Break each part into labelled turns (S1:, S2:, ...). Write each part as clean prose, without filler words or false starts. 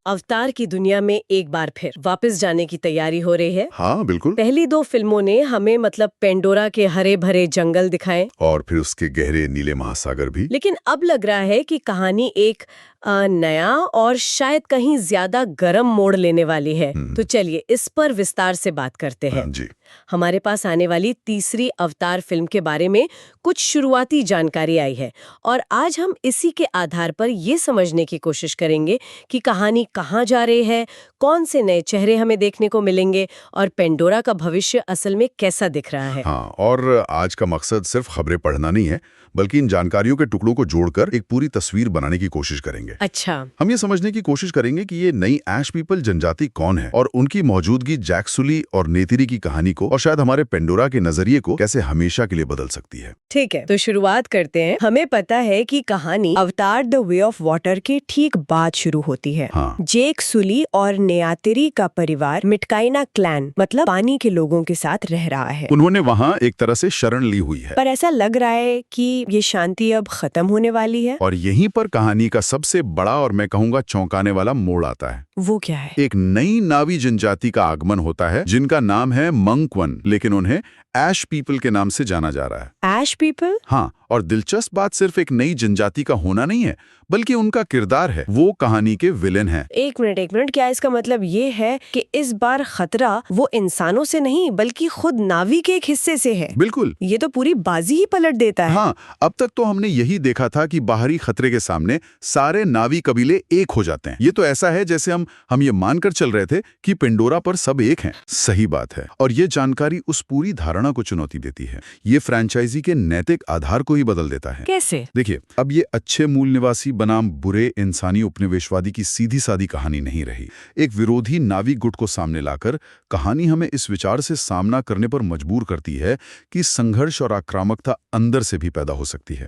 S1: अवतार की दुनिया में एक बार फिर वापस जाने की तैयारी हो रही है।
S2: हाँ बिल्कुल।
S1: पहली दो फिल्मों ने हमें पेंडोरा के हरे भरे जंगल दिखाए
S2: और फिर उसके गहरे नीले महासागर भी।
S1: लेकिन अब लग रहा है कि कहानी एक नया और शायद कहीं ज्यादा गर्म मोड़ लेने वाली है। तो चलिए इस पर विस्तार से बात करते हैं।
S2: जी।
S1: हमारे पास आने वाली तीसरी अवतार फिल्म के बारे में कुछ शुरुआती जानकारी आई है और आज हम इसी के आधार पर ये समझने की कोशिश करेंगे कि कहानी कहाँ जा रही है, कौन से नए चेहरे हमें देखने को मिलेंगे और पेंडोरा का भविष्य असल में कैसा दिख रहा है।
S2: हाँ, और आज का मकसद सिर्फ खबरें पढ़ना नहीं है, बल्कि इन जानकारियों के टुकड़ों को जोड़कर एक पूरी तस्वीर बनाने की कोशिश करेंगे।
S1: अच्छा।
S2: हम ये समझने की कोशिश करेंगे कि ये नई ऐश पीपल जनजाति कौन है और उनकी मौजूदगी जैक सुली और नेतिरी की कहानी को और शायद हमारे पेंडोरा के नजरिए को कैसे हमेशा के लिए बदल सकती है।
S1: ठीक है, तो शुरुआत करते हैं। हमें पता है कि कहानी अवतार द वे ऑफ वाटर के ठीक बाद शुरू होती है।
S2: हाँ।
S1: जेक सुली और नेयातिरी का परिवार मिटकाइना क्लैन मतलब पानी के लोगों के साथ रह रहा है।
S2: उन्होंने वहाँ एक तरह से शरण ली हुई है,
S1: पर ऐसा लग रहा है कि ये शांति अब खत्म होने वाली है।
S2: और यहीं पर कहानी का सबसे बड़ा और मैं कहूँगा चौंकाने वाला मोड़ आता है।
S1: वो क्या है?
S2: एक नई नावी जनजाति का आगमन होता है जिनका नाम है मंकवन, लेकिन उन्हें ऐश पीपल के नाम से जाना जा रहा है।
S1: ऐश पीपल?
S2: हाँ, और दिलचस्प बात सिर्फ एक नई जनजाति का होना नहीं है, बल्कि उनका किरदार है। वो कहानी के विलेन है।
S1: एक मिनट, क्या इसका मतलब ये है कि इस बार खतरा वो इंसानों से नहीं बल्कि खुद नावी के एक हिस्से से है?
S2: बिल्कुल।
S1: ये तो पूरी बाजी ही पलट देता है।
S2: हाँ, अब तक तो हमने यही देखा था कि बाहरी खतरे के सामने सारे नावी कबीले एक हो जाते हैं। ये तो ऐसा है जैसे हम ये मानकर चल रहे थे कि पेंडोरा पर सब एक हैं। सही बात है, और ये जानकारी उस पूरी धारणा को चुनौती देती है। ये फ्रेंचाइजी के नैतिक आधार को ही बदल देता है।
S1: कैसे?
S2: देखिए, अब ये अच्छे मूल निवासी बनाम बुरे इंसानी उपनिवेशवादी की सीधी सादी कहानी नहीं रही। एक विरोधी नावी गुट को सामने लाकर कहानी हमें इस विचार से सामना करने पर मजबूर करती है कि संघर्ष और आक्रामकता अंदर से भी पैदा हो सकती है।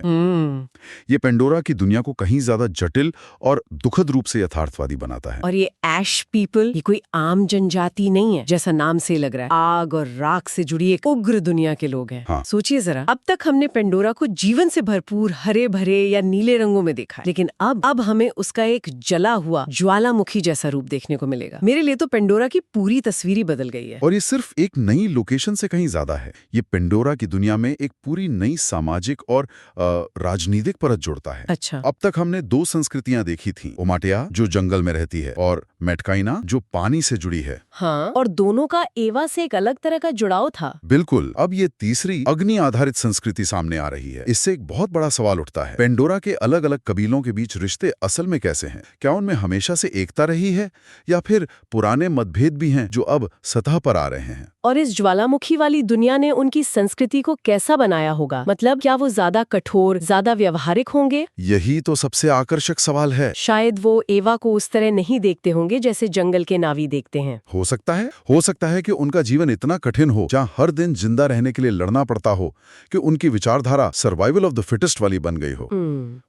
S2: ये पेंडोरा की दुनिया को कहीं ज्यादा जटिल और दुखद रूप से यथार्थवादी बनाता है।
S1: और ये ऐश पीपल ये कोई आम जनजाति नहीं है जैसा नाम से लग रहा है। आग और राख से जुड़ी एक उग्र दुनिया के लोग हैं।
S2: हाँ।
S1: सोचिए जरा, अब तक हमने पेंडोरा को जीवन से भरपूर हरे भरे या नीले रंगों में देखा है, लेकिन अब हमें उसका एक जला हुआ ज्वालामुखी जैसा रूप देखने को मिलेगा। मेरे लिए तो पेंडोरा की पूरी तस्वीर ही बदल गई है।
S2: और ये सिर्फ एक नई लोकेशन से कहीं ज्यादा है। ये पेंडोरा की दुनिया में एक पूरी नई सामाजिक और राजनीतिक परत जोड़ता है।
S1: अच्छा।
S2: अब तक हमने दो संस्कृतियां देखी थी, ओमाटिया जो जंगल में रहती है और मेटकाइना जो पानी से जुड़ी है।
S1: हाँ, और दोनों का एवा से एक अलग तरह का जुड़ाव था।
S2: बिल्कुल। अब ये तीसरी अग्नि आधारित संस्कृति सामने आ रही है। इससे एक बहुत बड़ा सवाल उठता है, पेंडोरा के अलग अलग कबीलों के बीच रिश्ते असल में कैसे हैं? क्या उनमें हमेशा से एकता रही है या फिर पुराने मतभेद भी हैं जो अब सतह पर आ रहे हैं?
S1: और इस ज्वालामुखी वाली दुनिया ने उनकी संस्कृति को कैसा बनाया होगा? मतलब क्या वो ज्यादा कठोर, ज्यादा व्यवहारिक होंगे?
S2: यही तो सबसे आकर्षक सवाल है।
S1: शायद वो एवा को उस तरह नहीं देखते होंगे जैसे जंगल के नावी देखते हैं।
S2: हो सकता है कि उनका जीवन इतना कठिन हो, जहाँ हर दिन जिंदा रहने के लिए लड़ना पड़ता हो, कि उनकी विचारधारा सर्वाइवल ऑफ द फिटेस्ट वाली बन गई हो।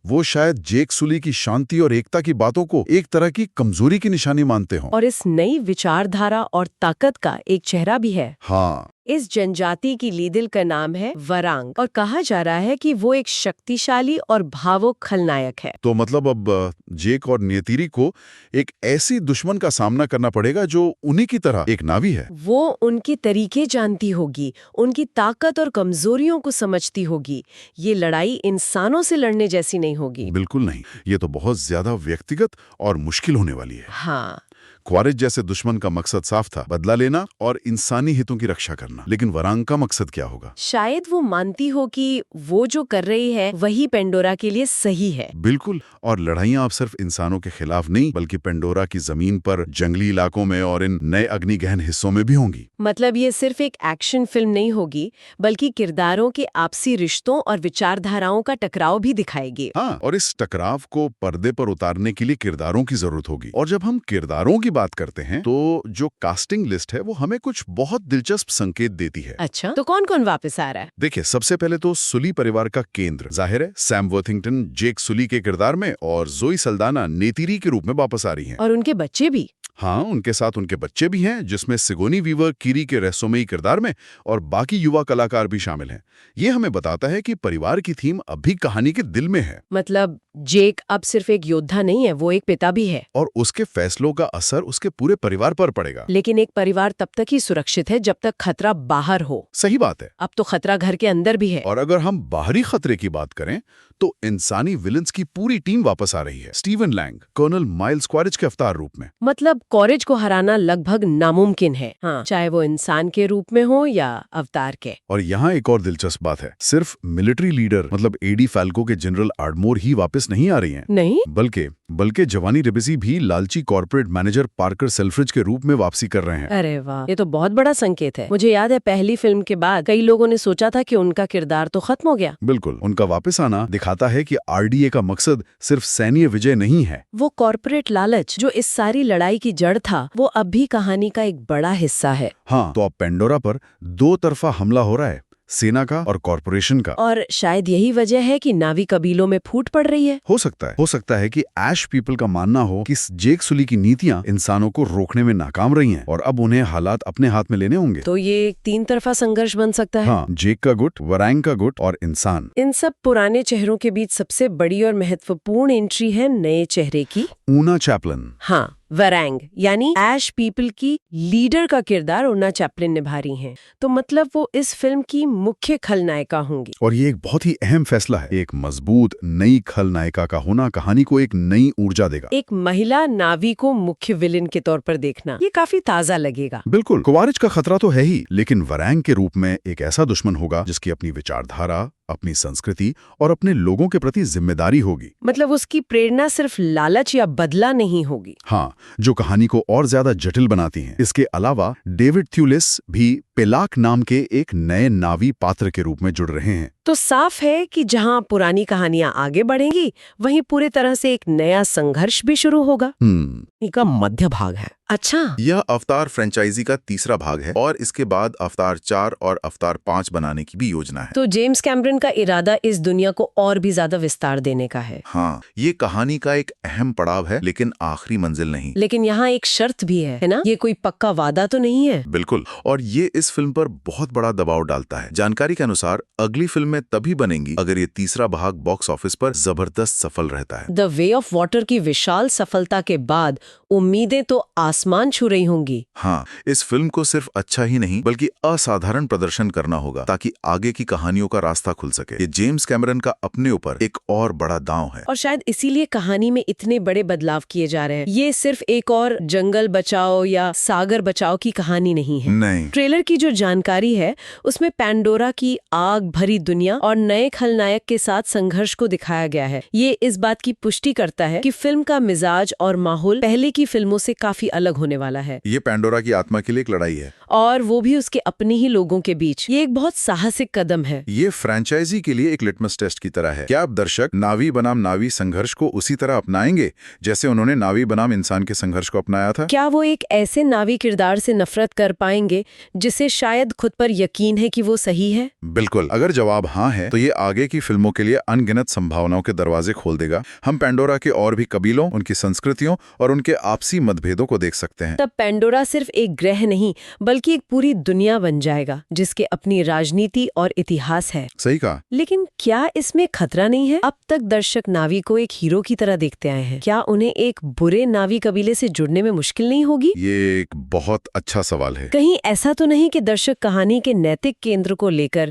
S2: वो शायद जेक सुली की शांति और एकता की बातों को एक तरह की कमजोरी की निशानी मानते हो।
S1: और इस नई विचारधारा और ताकत का एक चेहरा भी है।
S2: हाँ।
S1: इस जनजाति की लीडर का नाम है वरांग और कहा जा रहा है कि वो एक शक्तिशाली और भावुक खलनायक है।
S2: तो मतलब अब जेक और नेतिरी को एक ऐसी दुश्मन का सामना करना पड़ेगा जो उन्हीं की तरह एक नावी है।
S1: वो उनकी तरीके जानती होगी, उनकी ताकत और कमजोरियों को समझती होगी। ये लड़ाई इंसानों से लड़ने जैसी नहीं होगी।
S2: बिल्कुल नहीं, ये तो बहुत ज्यादा व्यक्तिगत और मुश्किल होने वाली है।
S1: हाँ।
S2: क्वारिज जैसे दुश्मन का मकसद साफ था, बदला लेना और इंसानी हितों की रक्षा करना। लेकिन वरांग का मकसद क्या होगा?
S1: शायद वो मानती हो कि वो जो कर रही है वही पेंडोरा के लिए सही है।
S2: बिल्कुल, और लड़ाइयां अब सिर्फ इंसानों के खिलाफ नहीं, बल्कि पेंडोरा की जमीन पर, जंगली इलाकों में और इन नए अग्निगहन हिस्सों में भी होंगी।
S1: मतलब ये सिर्फ एक एक्शन फिल्म नहीं होगी, बल्कि किरदारों के आपसी रिश्तों और विचारधाराओं का टकराव भी दिखाएगी।
S2: हाँ, और इस टकराव को पर्दे पर उतारने के लिए किरदारों की जरूरत होगी। और जब हम किरदारों की बात करते हैं तो जो कास्टिंग लिस्ट है वो हमें कुछ बहुत दिलचस्प संकेत देती है।
S1: अच्छा, तो कौन कौन वापस आ रहा है?
S2: देखिए, सबसे पहले तो सुली परिवार का केंद्र जाहिर है, सैम वर्थिंगटन जेक सुली के किरदार में और जोई सल्दाना नेतिरी के रूप में वापस आ रही हैं।
S1: और उनके बच्चे भी।
S2: हाँ, उनके साथ उनके बच्चे भी हैं, जिसमें सिगोनी वीवर कीरी के रहस्यमयी किरदार में और बाकी युवा कलाकार भी शामिल हैं। ये हमें बताता है कि परिवार की थीम अब भी कहानी के दिल में है
S1: मतलब जेक अब सिर्फ एक योद्धा नहीं है, वो एक पिता भी है।
S2: और उसके फैसलों का असर उसके पूरे परिवार पर पड़ेगा।
S1: लेकिन एक परिवार तब तक ही सुरक्षित है जब तक खतरा बाहर हो।
S2: सही बात है।
S1: अब तो खतरा घर के अंदर भी है।
S2: और अगर हम बाहरी खतरे की बात करें तो इंसानी विलन्स की पूरी टीम वापस आ रही है। स्टीवन लैंग कर्नल माइल्स क्वारिज के अवतार रूप में।
S1: मतलब कॉरेज को हराना लगभग नामुमकिन है, हाँ, चाहे वो इंसान के रूप में हो या अवतार के।
S2: और यहाँ एक और दिलचस्प बात है, सिर्फ मिलिट्री लीडर मतलब एडी फैल्को के जनरल आर्डमोर ही वापस नहीं आ रही हैं।
S1: नहीं,
S2: बल्कि जवानी रिबेसी भी लालची कॉर्पोरेट मैनेजर पार्कर सेल्फ्रिज के रूप में वापसी कर रहे हैं।
S1: अरे वाह, ये तो बहुत बड़ा संकेत है। मुझे याद है पहली फिल्म के बाद कई लोगों ने सोचा था कि उनका किरदार तो खत्म हो गया।
S2: बिल्कुल, उनका वापस आना दिखाता है कि आरडीए का मकसद सिर्फ सैन्य विजय नहीं है।
S1: वो कॉर्पोरेट लालच जो इस सारी लड़ाई की जड़ था, वो अब भी कहानी का एक बड़ा हिस्सा है।
S2: हाँ, तो अब पेंडोरा पर दो तरफा हमला हो रहा है, सेना का और कॉर्पोरेशन का।
S1: और शायद यही वजह है कि नावी कबीलों में फूट पड़ रही है।
S2: हो सकता है कि ऐश पीपल का मानना हो कि जेक सुली की नीतियां इंसानों को रोकने में नाकाम रही हैं और अब उन्हें हालात अपने हाथ में लेने होंगे।
S1: तो ये एक 3 तरफा संघर्ष बन सकता है।
S2: हाँ, जेक का गुट, वरैंग का गुट और इंसान।
S1: इन सब पुराने चेहरों के बीच सबसे बड़ी और महत्वपूर्ण एंट्री है नए चेहरे की,
S2: ऊना चैपलिन।
S1: हाँ, वरैंग यानी ऐश पीपल की लीडर का किरदार ऊना चैपलिन निभा रही हैं। तो मतलब वो इस फिल्म की मुख्य खलनायिका होंगी।
S2: और ये एक बहुत ही अहम फैसला है। एक मजबूत नई खलनायिका का होना कहानी को एक नई ऊर्जा देगा।
S1: एक महिला नावी को मुख्य विलेन के तौर पर देखना ये काफी ताजा लगेगा।
S2: बिल्कुल, कुवारिज का खतरा तो है ही, लेकिन वरैंग के रूप में एक ऐसा दुश्मन होगा जिसकी अपनी विचारधारा, अपनी संस्कृति और अपने लोगों के प्रति जिम्मेदारी होगी।
S1: मतलब उसकी प्रेरणा सिर्फ लालच या बदला नहीं होगी।
S2: हाँ, जो कहानी को और ज्यादा जटिल बनाती हैं। इसके अलावा डेविड थ्यूलिस भी पेलाक नाम के एक नए नावी पात्र के रूप में जुड़ रहे हैं।
S1: तो साफ है कि जहां पुरानी कहानियां आगे बढ़ेंगी, वहीं पूरे तरह से एक नया संघर्ष भी शुरू होगा।
S3: का मध्य भाग है।
S1: अच्छा,
S4: यह अवतार फ्रेंचाइजी का तीसरा भाग है और इसके बाद अवतार 4 और अवतार 5 बनाने की भी योजना है।
S1: तो जेम्स कैमरन का इरादा इस दुनिया को और भी ज्यादा विस्तार देने का है।
S4: हाँ, ये कहानी का एक अहम पड़ाव है, लेकिन आखिरी मंजिल नहीं।
S1: लेकिन यहाँ एक शर्त भी है ना? ये कोई पक्का वादा तो नहीं है।
S4: बिल्कुल, और ये इस फिल्म पर बहुत बड़ा दबाव डालता है। जानकारी के अनुसार अगली फिल्म में तभी बनेंगी अगर ये तीसरा भाग बॉक्स ऑफिस पर जबरदस्त सफल रहता है।
S1: द वे ऑफ वाटर की विशाल सफलता के बाद उम्मीदें तो आसमान छू रही होंगी।
S4: हाँ, इस फिल्म को सिर्फ अच्छा ही नहीं बल्कि असाधारण प्रदर्शन करना होगा ताकि आगे की कहानियों का रास्ता खुल सके। ये जेम्स कैमरन का अपने ऊपर एक और बड़ा दांव है।
S1: और शायद इसीलिए कहानी में इतने बड़े बदलाव किए जा रहे हैं। ये सिर्फ एक और जंगल बचाओ या सागर बचाओ की कहानी नहीं है।
S4: नहीं,
S1: ट्रेलर की जो जानकारी है उसमें पैंडोरा की आग भरी दुनिया और नए खलनायक के साथ संघर्ष को दिखाया गया है। ये इस बात की पुष्टि करता है कि फिल्म का मिजाज और माहौल पहले की फिल्मों से काफी अलग होने वाला है।
S4: ये पैंडोरा की आत्मा के लिए एक लड़ाई है
S1: और वो भी उसके अपने ही लोगों के बीच। ये एक बहुत साहसिक कदम है।
S4: ये फ्रेंचाइजी के लिए एक लिटमस टेस्ट की तरह है। क्या अब दर्शक नावी बनाम नावी संघर्ष को उसी तरह अपनाएंगे जैसे उन्होंने नावी बनाम इंसान के संघर्ष को अपनाया था?
S1: क्या वो एक ऐसे नावी किरदार से नफरत कर पाएंगे जिसे शायद खुद पर यकीन है कि वो सही है?
S4: बिल्कुल, अगर जवाब हाँ है तो ये आगे की फिल्मों के लिए अनगिनत संभावनाओं के दरवाजे खोल देगा। हम पैंडोरा के और भी कबीलों, उनकी संस्कृतियों और उनके आपसी मतभेदों को देख सकते हैं।
S1: तब पैंडोरा सिर्फ एक ग्रह नहीं बल्कि एक पूरी दुनिया बन जाएगा जिसके अपनी राजनीति और इतिहास है।
S4: सही कहा।
S1: लेकिन क्या इसमें खतरा नहीं है? अब तक दर्शक नावी को एक हीरो की तरह देखते आए हैं। क्या उन्हें एक बुरे नावी कबीले से जुड़ने में मुश्किल नहीं होगी?
S4: ये एक बहुत अच्छा सवाल है।
S1: कहीं ऐसा तो नहीं कि दर्शक कहानी के नैतिक केंद्र को लेकर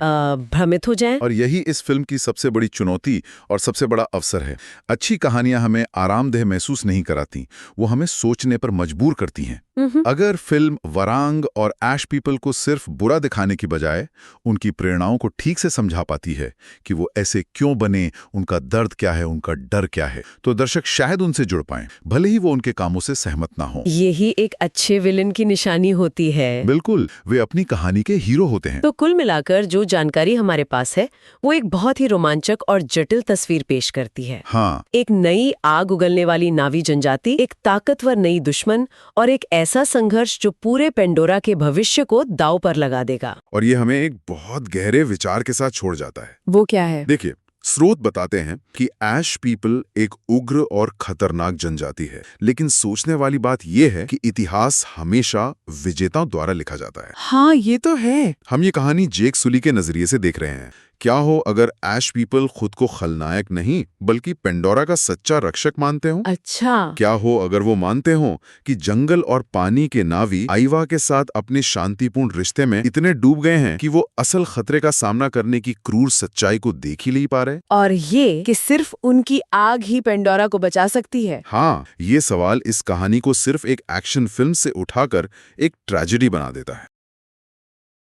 S1: भ्रमित हो जाएं?
S4: और यही इस फिल्म की सबसे बड़ी चुनौती और सबसे बड़ा अवसर है। अच्छी कहानियां हमें आरामदेह महसूस नहीं कराती, वो हमें सोचने पर मजबूर करती हैं। अगर फिल्म वरांग और ऐश पीपल को सिर्फ बुरा दिखाने की बजाय उनकी प्रेरणाओं को ठीक से समझा पाती है कि वो ऐसे क्यों बने, उनका दर्द क्या है, उनका डर क्या है, तो दर्शक शायद उनसे जुड़ पाएं, भले ही वो उनके कामों से सहमत ना हो।
S1: यही एक अच्छे विलेन की निशानी होती है।
S4: बिल्कुल, वे अपनी कहानी के हीरो होते हैं।
S1: तो कुल मिलाकर जो जानकारी हमारे पास है वो एक बहुत ही रोमांचक और जटिल तस्वीर पेश करती है।
S4: हाँ,
S1: एक नई आग उगलने वाली नावी जनजाति, एक ताकतवर नई दुश्मन और एक ऐसा संघर्ष जो पूरे पेंडोरा के भविष्य को दांव पर लगा देगा।
S4: और ये हमें एक बहुत गहरे विचार के साथ छोड़ जाता है।
S1: वो क्या है?
S4: देखिए, स्रोत बताते हैं कि ऐश पीपल एक उग्र और खतरनाक जनजाति है, लेकिन सोचने वाली बात यह है कि इतिहास हमेशा विजेताओं द्वारा लिखा जाता है।
S3: हाँ, ये तो है।
S4: हम ये कहानी जेक सुली के नजरिए से देख रहे हैं। क्या हो अगर ऐश पीपल खुद को खलनायक नहीं बल्कि पेंडोरा का सच्चा रक्षक मानते हो?
S3: अच्छा।
S4: क्या हो अगर वो मानते हो कि जंगल और पानी के नावी आइवा के साथ अपने शांतिपूर्ण रिश्ते में इतने डूब गए हैं कि वो असल खतरे का सामना करने की क्रूर सच्चाई को देख ही नहीं पा रहे?
S3: और ये कि सिर्फ उनकी आग ही पेंडोरा को बचा सकती है।
S4: हाँ, ये सवाल इस कहानी को सिर्फ एक एक्शन फिल्म से उठाकर एक ट्रेजेडी बना देता है।